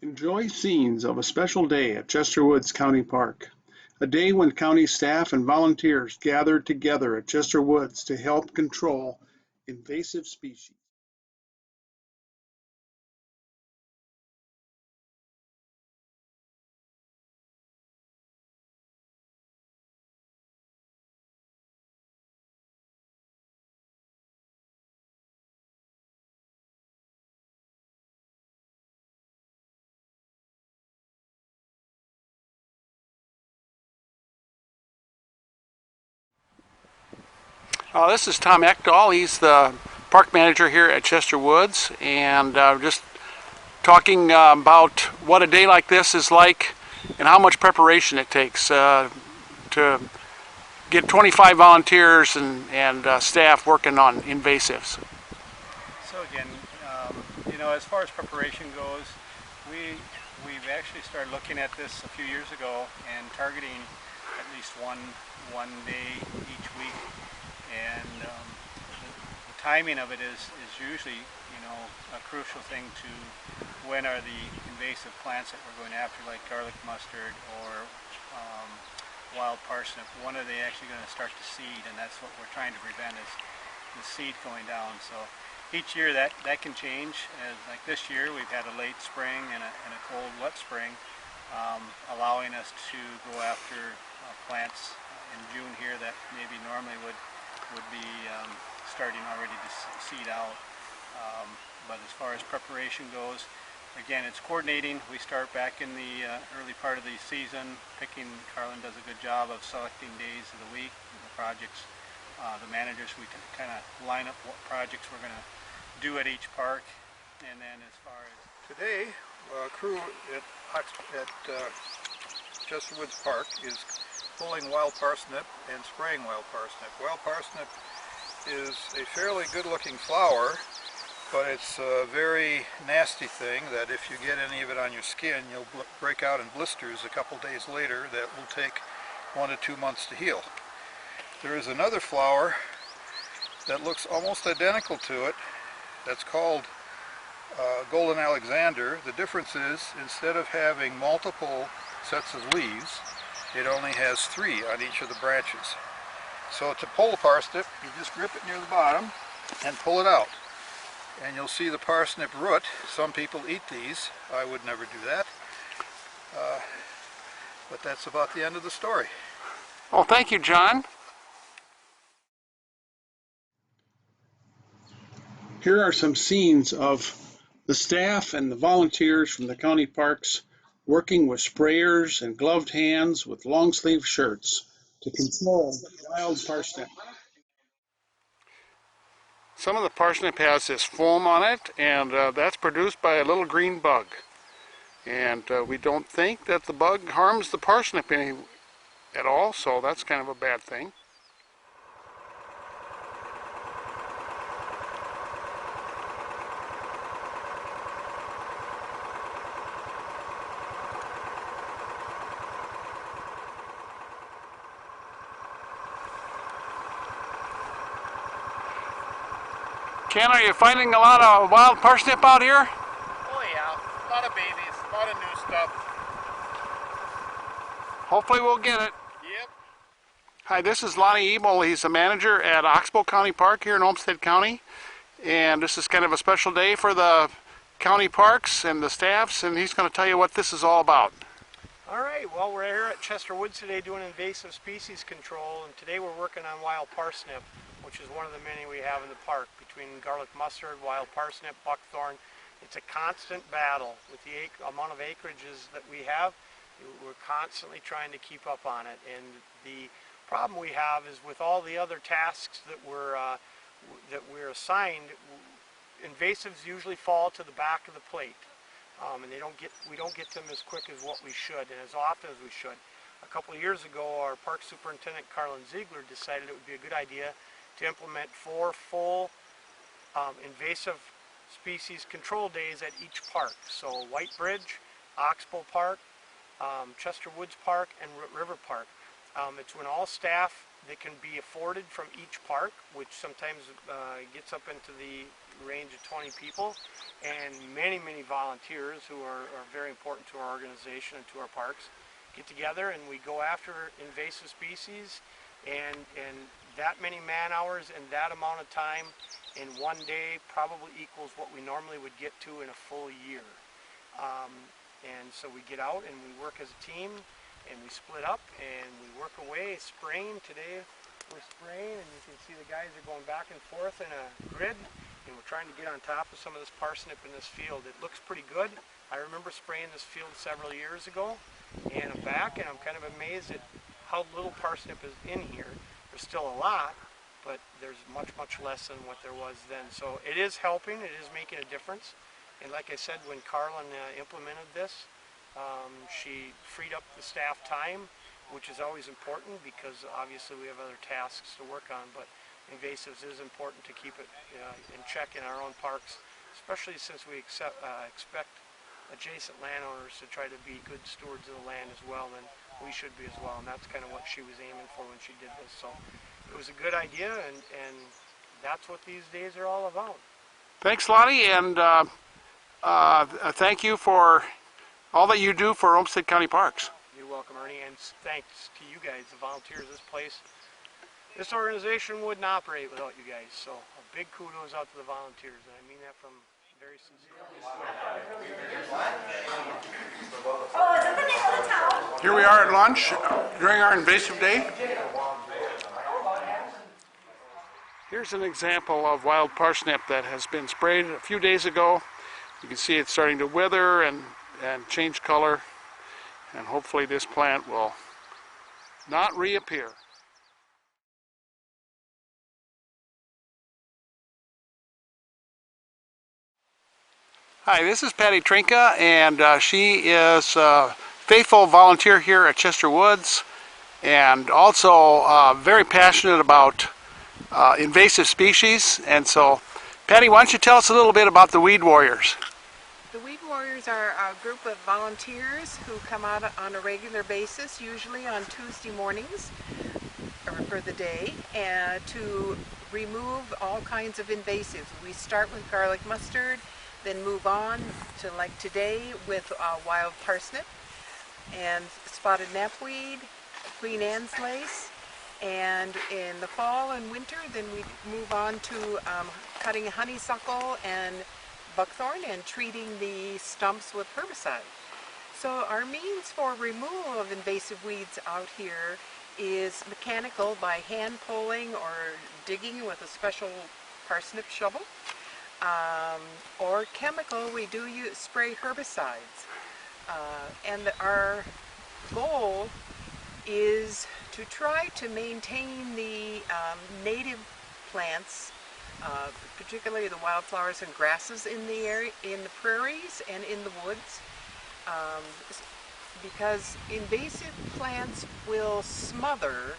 Enjoy scenes of a special day at Chester Woods County Park, a day when county staff and volunteers gathered together at Chester Woods to help control invasive species. This is Tom Ekdahl. He's the park manager here at Chester Woods, and just talking about what a day like this is like and how much preparation it takes to get 25 volunteers and staff working on invasives. So again, as far as preparation goes, we've actually started looking at this a few years ago and targeting at least one day each week. And the timing of it is usually, a crucial thing to when are the invasive plants that we're going after, like garlic mustard or wild parsnip, when are they actually going to start to seed? And that's what we're trying to prevent, is the seed going down. So each year that can change. Like this year, we've had a late spring and a cold, wet spring, allowing us to go after plants in June here that maybe normally would be starting already to seed out. But as far as preparation goes, again, it's coordinating. We start back in the early part of the season, Carlin does a good job of selecting days of the week, the projects, the managers, we can kind of line up what projects we're going to do at each park. And then as far as today, crew at Chester Woods Park is pulling wild parsnip and spraying wild parsnip. Wild parsnip is a fairly good-looking flower, but it's a very nasty thing that if you get any of it on your skin, you'll break out in blisters a couple days later that will take 1 to 2 months to heal. There is another flower that looks almost identical to it that's called Golden Alexander. The difference is, instead of having multiple sets of leaves, it only has 3 on each of the branches. So to pull the parsnip, you just grip it near the bottom and pull it out. And you'll see the parsnip root. Some people eat these. I would never do that. But that's about the end of the story. Well, thank you, John. Here are some scenes of the staff and the volunteers from the county parks working with sprayers and gloved hands with long sleeve shirts to control wild parsnip. Some of the parsnip has this foam on it, and that's produced by a little green bug. And we don't think that the bug harms the parsnip any at all, so that's kind of a bad thing. Ken, are you finding a lot of wild parsnip out here? oh yeah, a lot of babies, a lot of new stuff. Hopefully we'll get it. Yep. Hi, this is Lonnie Ebel. He's the manager at Oxbow County Park here in Olmsted County. And this is kind of a special day for the county parks and the staffs, and he's going to tell you what this is all about. All right, well, we're here at Chester Woods today doing invasive species control, and today we're working on wild parsnip, which is one of the many we have in the park, between garlic mustard, wild parsnip, buckthorn. It's a constant battle with the amount of acreages that we have. We're constantly trying to keep up on it, and the problem we have is with all the other tasks that we're we're assigned, invasives usually fall to the back of the plate, and we don't get them as quick as what we should and as often as we should. A couple of years ago, our park superintendent Carlin Ziegler decided it would be a good idea to implement 4 full invasive species control days at each park. So White Bridge, Oxbow Park, Chester Woods Park, and River Park. It's when all staff that can be afforded from each park, which sometimes gets up into the range of 20 people, and many volunteers who are very important to our organization and to our parks get together, and we go after invasive species, and that many man hours and that amount of time in one day probably equals what we normally would get to in a full year. And so we get out and we work as a team, and we split up and we work away spraying. Today we're spraying, and you can see the guys are going back and forth in a grid, and we're trying to get on top of some of this parsnip in this field. It looks pretty good. I remember spraying this field several years ago, and I'm back, and I'm kind of amazed at how little parsnip is in here. There's still a lot, but there's much less than what there was then. So it is helping, it is making a difference. And like I said, when Carlin implemented this, she freed up the staff time, which is always important because obviously we have other tasks to work on, but invasives is important to keep it in check in our own parks, especially since we expect adjacent landowners to try to be good stewards of the land as well, and we should be as well, and that's kind of what she was aiming for when she did this. So it was a good idea, and that's what these days are all about. Thanks, Lonnie, and thank you for all that you do for Olmsted County Parks. You're welcome, Ernie, and thanks to you guys, the volunteers. This organization wouldn't operate without you guys, so a big kudos out to the volunteers, and I mean that from very sincerely. Here we are at lunch during our invasive day. Here's an example of wild parsnip that has been sprayed a few days ago. You can see it's starting to wither and change color, and hopefully this plant will not reappear. Hi, this is Patty Trinka, and she is a faithful volunteer here at Chester Woods, and also very passionate about invasive species. And so, Patty, why don't you tell us a little bit about the Weed Warriors? The Weed Warriors are a group of volunteers who come out on a regular basis, usually on Tuesday mornings for the day, and to remove all kinds of invasives. We start with garlic mustard, then move on to, like today, with wild parsnip and spotted knapweed, Queen Anne's lace, and in the fall and winter then we move on to cutting honeysuckle and buckthorn and treating the stumps with herbicide. So our means for removal of invasive weeds out here is mechanical by hand pulling or digging with a special parsnip shovel, or chemical. We do spray herbicides, and our goal is to try to maintain the native plants, particularly the wildflowers and grasses in the area, in the prairies and in the woods, because invasive plants will smother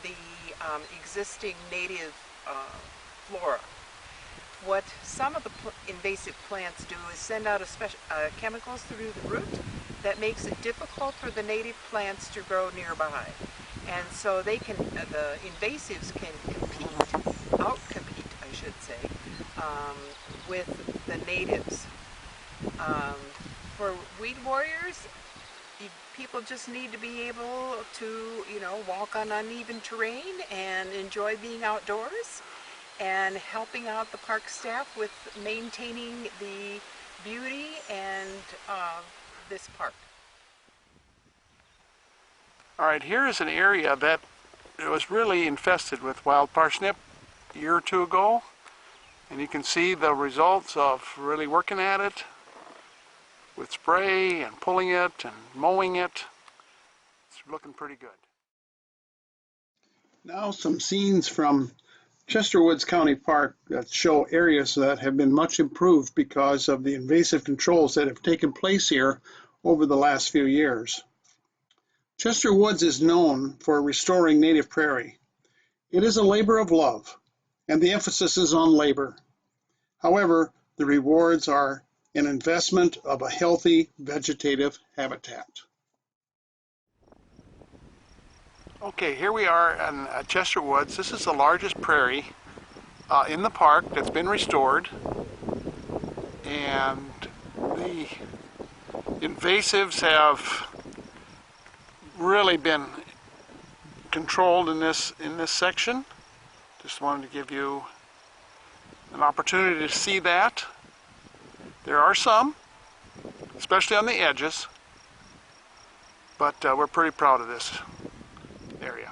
the existing native flora. What some of the invasive plants do is send out chemicals through the root that makes it difficult for the native plants to grow nearby. And so the invasives can outcompete, I should say, with the natives. For Weed Warriors, people just need to be able to, walk on uneven terrain and enjoy being outdoors, and helping out the park staff with maintaining the beauty and this park. All right, here is an area that was really infested with wild parsnip a year or two ago, and you can see the results of really working at it with spray and pulling it and mowing it. It's looking pretty good. Now some scenes from Chester Woods County Park that show areas that have been much improved because of the invasive controls that have taken place here over the last few years. Chester Woods is known for restoring native prairie. It is a labor of love, and the emphasis is on labor. However, the rewards are an investment of a healthy vegetative habitat. Okay, here we are in Chester Woods. This is the largest prairie in the park that's been restored, and the invasives have really been controlled in this section. Just wanted to give you an opportunity to see that. There are some, especially on the edges, but we're pretty proud of this area.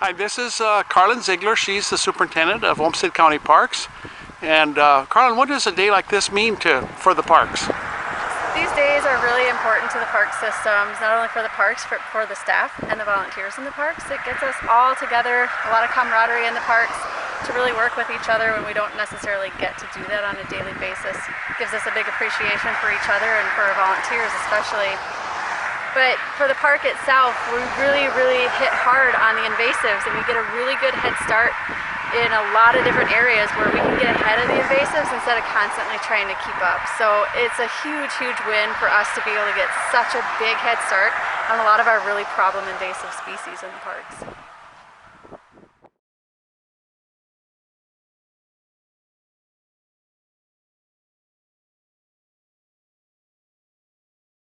Hi, this is Carlin Ziegler. She's the superintendent of Olmsted County Parks. And Carlin, what does a day like this mean for the parks? These days are really important to the park systems, not only for the parks, but for the staff and the volunteers in the parks. It gets us all together, a lot of camaraderie in the parks, to really work with each other when we don't necessarily get to do that on a daily basis. It gives us a big appreciation for each other and for our volunteers especially. But for the park itself, we really hit hard on the invasives, and we get a really good head start in a lot of different areas where we can get ahead of the invasives instead of constantly trying to keep up. So it's a huge win for us to be able to get such a big head start on a lot of our really problem invasive species in the parks.